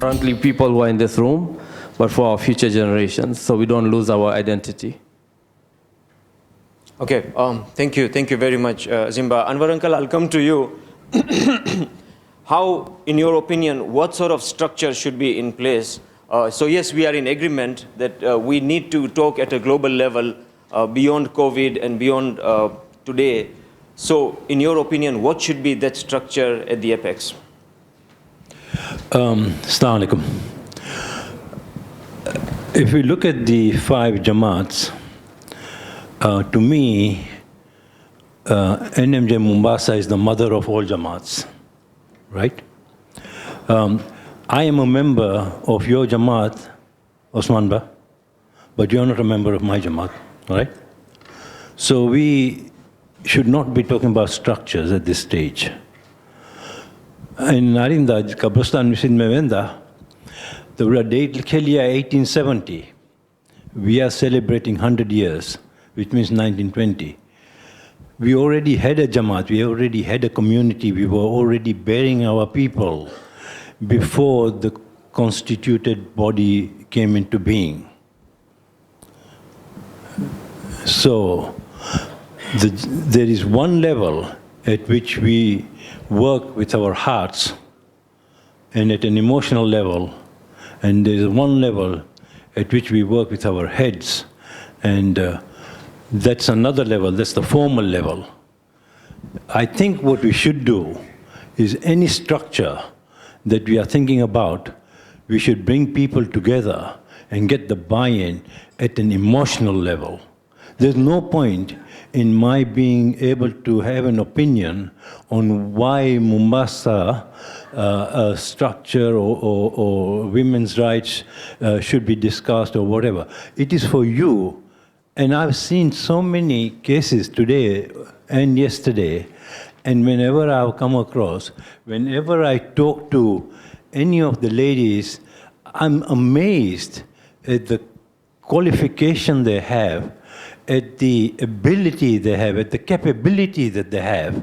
Currently, people who are in this room, but for our future generations, so we don't lose our identity. Okay, thank you very much, Zimba. Anwar Uncle, I'll come to you. How, in your opinion, what sort of structure should be in place? So yes, we are in agreement that we need to talk at a global level beyond COVID and beyond today. So in your opinion, what should be that structure at the apex? Assalamu alaikum. If we look at the 5 Jamaats, to me, NMJ Mombasa is the mother of all Jamaats, right? I am a member of your Jamaat, Osman Ba, but you're not a member of my Jamaat, right? So we should not be talking about structures at this stage. In Narinda, Kabristan Misin Mevenda, the date लिखे 1870. We are celebrating 100 years, which means 1920. We already had a Jamaat, we already had a community, we were already bearing our people before the constituted body came into being. So, there is one level at which we work with our hearts and at an emotional level, and there is one level at which we work with our heads, and that's another level, that's the formal level. I think what we should do is any structure that we are thinking about, we should bring people together and get the buy-in at an emotional level. There's no point in my being able to have an opinion on why Mombasa structure or women's rights should be discussed or whatever. It is for you. And I've seen so many cases today and yesterday, and whenever I've come across, whenever I talk to any of the ladies, I'm amazed at the qualification they have, at the ability they have, at the capability that they have.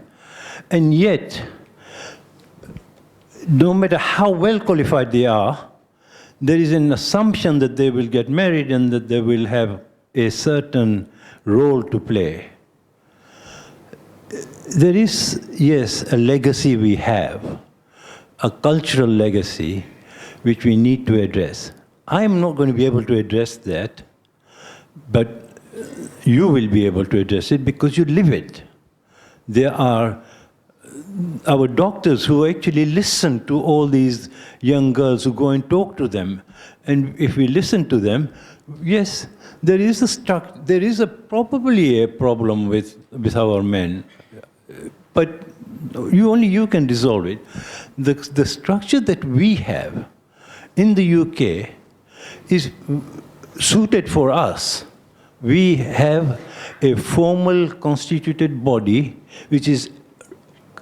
And yet, no matter how well qualified they are, there is an assumption that they will get married and that they will have a certain role to play. There is, yes, a legacy we have, a cultural legacy which we need to address. I am not going to be able to address that, but you will be able to address it because you live it. There are our doctors who actually listen to all these young girls who go and talk to them. And if we listen to them, yes, there is probably a problem with our men, but only you can resolve it. The structure that we have in the UK is suited for us. We have a formal constituted body which is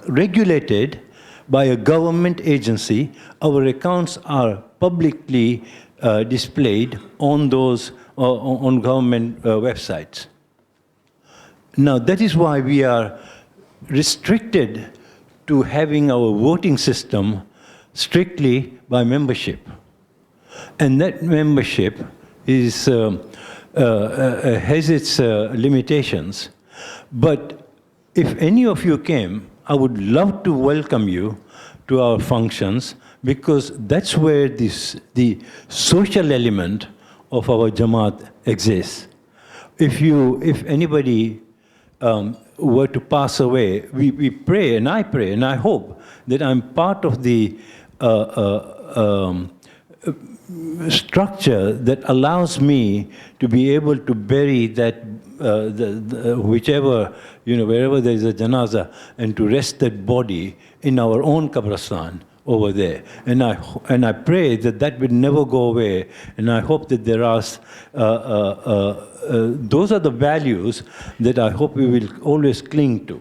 regulated by a government agency. Our accounts are publicly displayed on those on government websites. Now that is why we are restricted to having our voting system strictly by membership. And that membership is has its limitations. But if any of you came, I would love to welcome you to our functions, because that's where the social element of our Jamaat exists. If anybody were to pass away, we pray, and I hope that I'm part of the structure that allows me to be able to bury that, whichever, wherever there is a janaza, and to rest that body in our own Kabristan over there. And I pray that that will never go away, and I hope that there are, those are the values that I hope we will always cling to.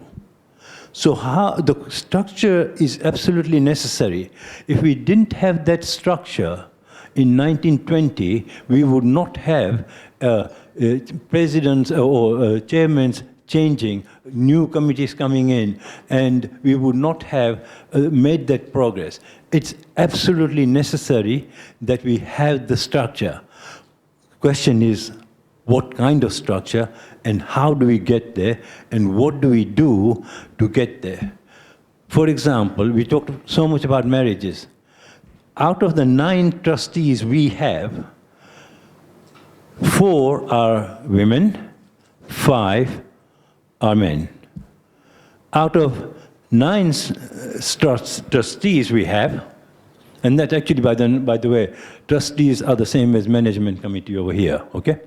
So the structure is absolutely necessary. If we didn't have that structure in 1920, we would not have presidents or chairmen changing, new committees coming in, and we would not have made that progress. It's absolutely necessary that we have the structure. Question is, what kind of structure, and how do we get there, and what do we do to get there? For example, we talked so much about marriages. Out of the 9 trustees we have, 4 are women, 5 are men. Out of 9 trustees we have, and that actually, by the way, trustees are the same as management committee over here, okay?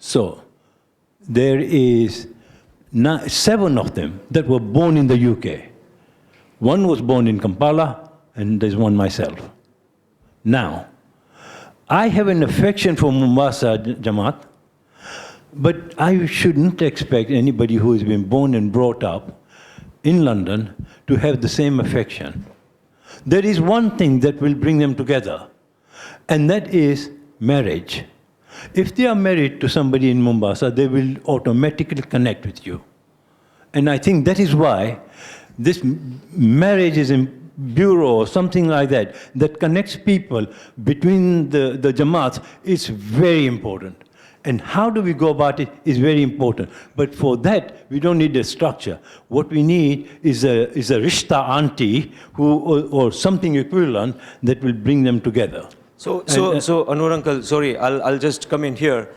So there is 7 of them that were born in the UK. 1 was born in Kampala, and there's 1 myself. Now, I have an affection for Mombasa Jamaat, but I shouldn't expect anybody who has been born and brought up in London to have the same affection. There is one thing that will bring them together, and that is marriage. If they are married to somebody in Mombasa, they will automatically connect with you. And I think that is why this marriage is in bureau or something like that, that connects people between the Jamaats, is very important. And how do we go about it is very important. But for that, we don't need a structure. What we need is a rishta auntie or something equivalent that will bring them together. So Anwar Uncle, sorry, I'll just come in here.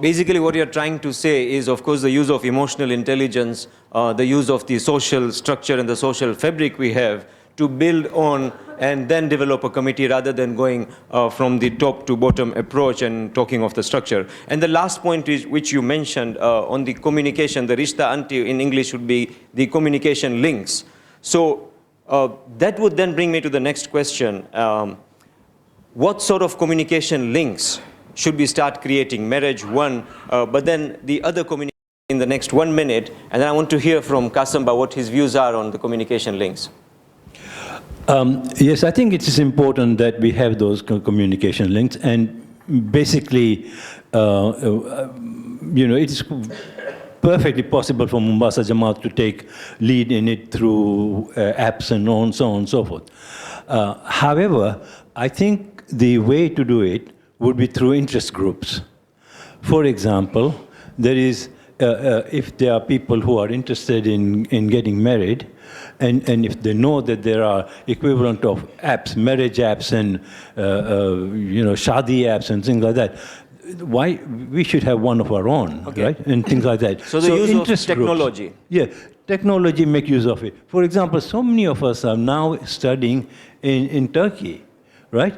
Basically, what you're trying to say is, of course, the use of emotional intelligence, the use of the social structure and the social fabric we have to build on and then develop a committee rather than going from the top to bottom approach and talking of the structure. And the last point is, which you mentioned on the communication, the rishta auntie in English would be the communication links. So that would then bring me to the next question. What sort of communication links should we start creating? Marriage, 1, but then the other communication in the next 1 minute, and then I want to hear from Kasamba what his views are on the communication links. Yes, I think it is important that we have those communication links, and basically, it is perfectly possible for Mombasa Jamaat to take lead in it through apps and so on and so forth. However, I think the way to do it would be through interest groups. For example, there is, if there are people who are interested in getting married, and if they know that there are equivalent of apps, marriage apps and shadi apps and things like that, why we should have one of our own, okay, right? And things like that. So the use of technology. Groups, yeah, technology, make use of it. For example, so many of us are now studying in Turkey, right?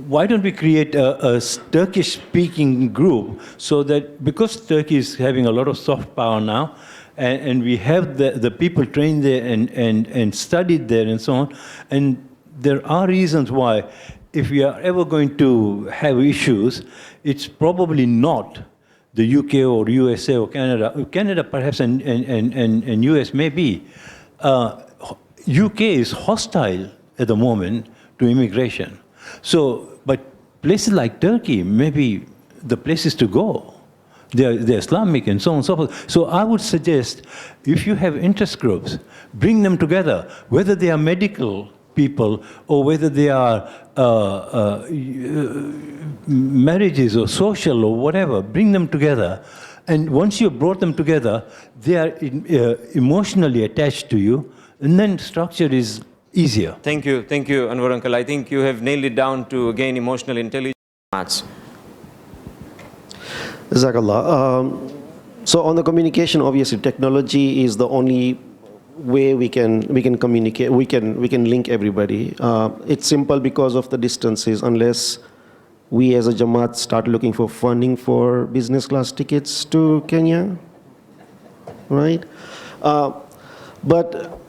Why don't we create a Turkish-speaking group so that, because Turkey is having a lot of soft power now, and we have the people trained there and studied there and so on, and there are reasons why, if we are ever going to have issues, it's probably not the UK or USA or Canada. Canada perhaps and US maybe. UK is hostile at the moment to immigration. So, but places like Turkey, maybe the places to go. They're Islamic and so on and so forth. So I would suggest, if you have interest groups, bring them together, whether they are medical people or whether they are marriages or social or whatever, bring them together. And once you've brought them together, they are emotionally attached to you, and then structure is easier. Thank you, Anwar Uncle. I think you have nailed it down to, again, emotional intelligence. Jazakallah. So on the communication, obviously, technology is the only way we can communicate. We can link everybody. It's simple because of the distances. Unless we as a Jamaat start looking for funding for business class tickets to Kenya, right? But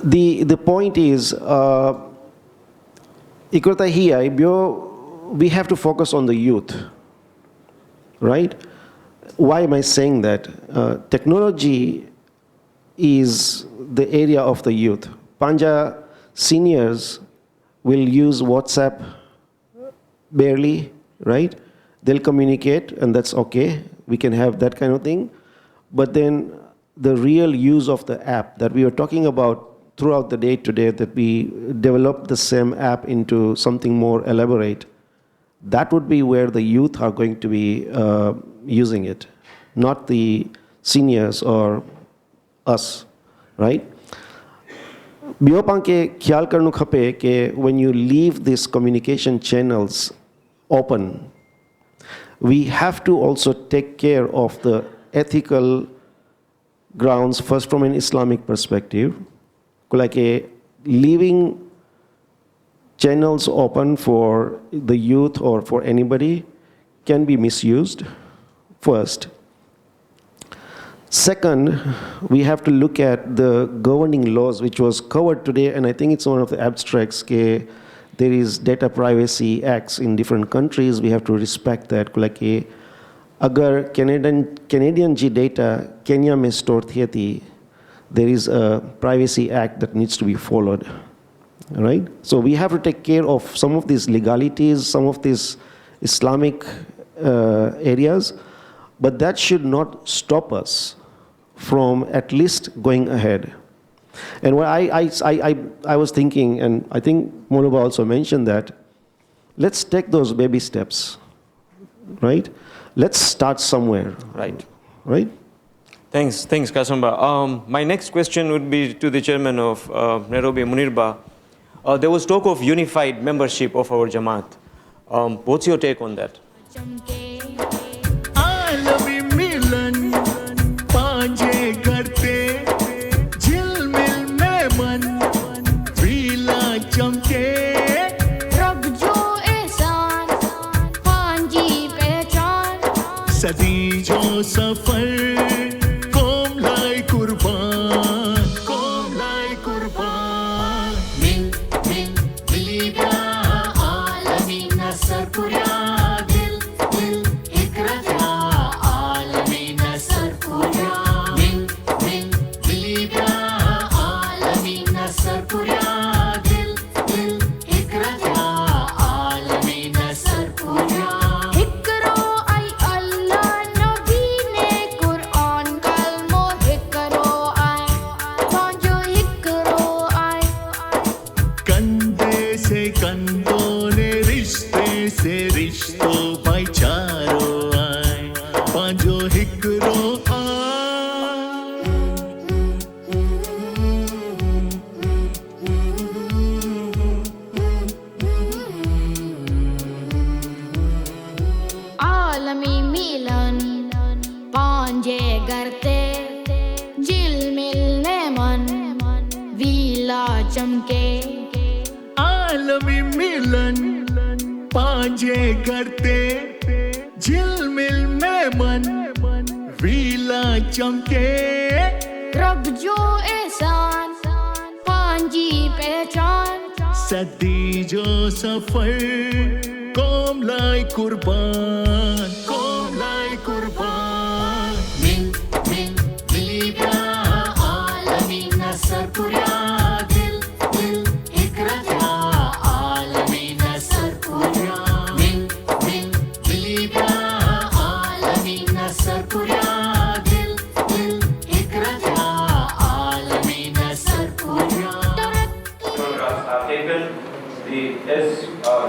the point is, we have to focus on the youth, right? Why am I saying that? Technology is the area of the youth. Panja seniors will use WhatsApp barely, right? They'll communicate, and that's okay. We can have that kind of thing. But then the real use of the app that we were talking about throughout the day today, that we develop the same app into something more elaborate, that would be where the youth are going to be using it, not the seniors or us, right? ॿियो पाणखे ख़्यालु करणु खपे कि when you leave these communication channels open, we have to also take care of the ethical grounds, first from an Islamic perspective. Like leaving channels open for the youth or for anybody can be misused, first. Second, we have to look at the governing laws, which was covered today, and I think it's one of the abstracts. There is data privacy acts in different countries. We have to respect that. Like, agar Canadian G data Kenya mein store thiye thi, there is a privacy act that needs to be followed, right? So we have to take care of some of these legalities, some of these Islamic areas, but that should not stop us from at least going ahead. And what I was thinking, and I think Monoba also mentioned that, let's take those baby steps, right? Let's start somewhere. Right? Thanks, Kasamba. My next question would be to the chairman of Nairobi, Munirba. There was talk of unified membership of our Jamaat. What's your take on that? सदी जो सफर कौम लाई कुर्बान मिल मिलीगा आलमी नसर पुरा दिल इकरा आलमी नसर पुरा मिल मिलीगा आलमी नसर पुरा दिल इकरा आलमी नसर पुरा आलमी मिलन पांजे करते झिलमिल में मन वीला चमके रब जो एहसान पांजी पहचान सदी जो सफर कौम लाई कुर्बान मिल मिलीगा आलमी नसर पुरा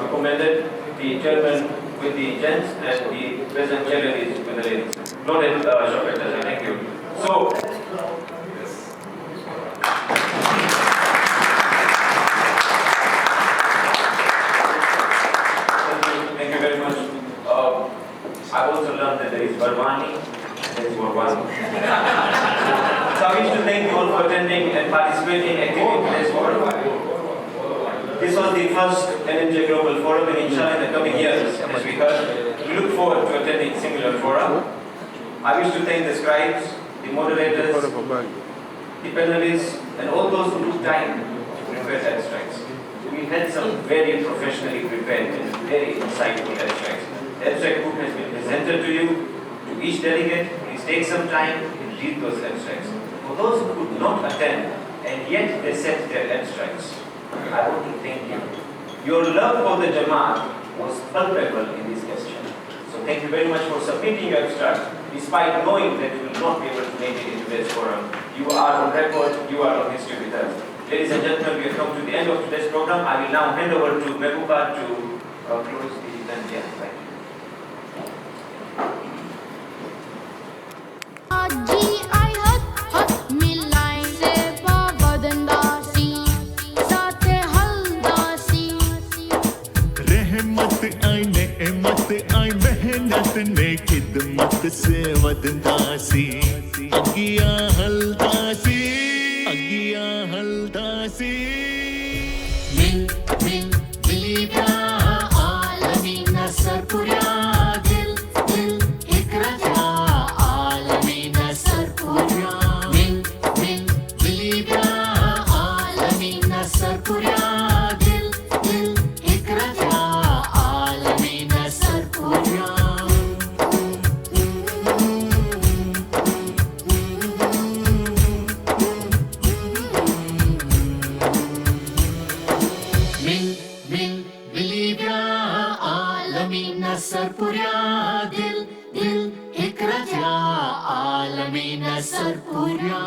recommended the chairman with the gents and the present chair ladies with the ladies. Noted, Shofet, thank you. So, thank you very much. I also learned that there is Barwani and there is Warwani. So I wish to thank you all for attending and participating actively in today's forum. This was the first NMJ Global Forum, and inshallah in the coming years, as we heard, we look forward to attending similar fora. I wish to thank the scribes, the moderators, the panelists, and all those who took time to prepare the abstracts. We had some very professionally prepared and very insightful abstracts. The abstract book has been presented to you. To each delegate, please take some time and read those abstracts. For those who could not attend, and yet they set their abstracts. I want to thank you. Your love for the Jamaat was palpable in this question. So thank you very much for submitting your abstract, despite knowing that you will not be able to make it into this forum. You are on record, you are on history with us. Ladies and gentlemen, we have come to the end of today's program. I will now hand over to Mehbooba to close the event. Yeah, thank you. जी आई हथ मिलाई से बावदंदासी साथे हलदासी रहमत आई नेमत आई मेहनत ने खिदमत से वदंदासी अगिया हलदासी मिल मिल मिलीबा आलमीन सरपुरा दिल दिल इकरा आलमीन सरपुरा मिल मिल मिलीबा आलमीन सरपुरा दिल दिल इकरा आलमीन सरपुरा सरपुरा दिल दिल इकरा आलमीन सरपुरा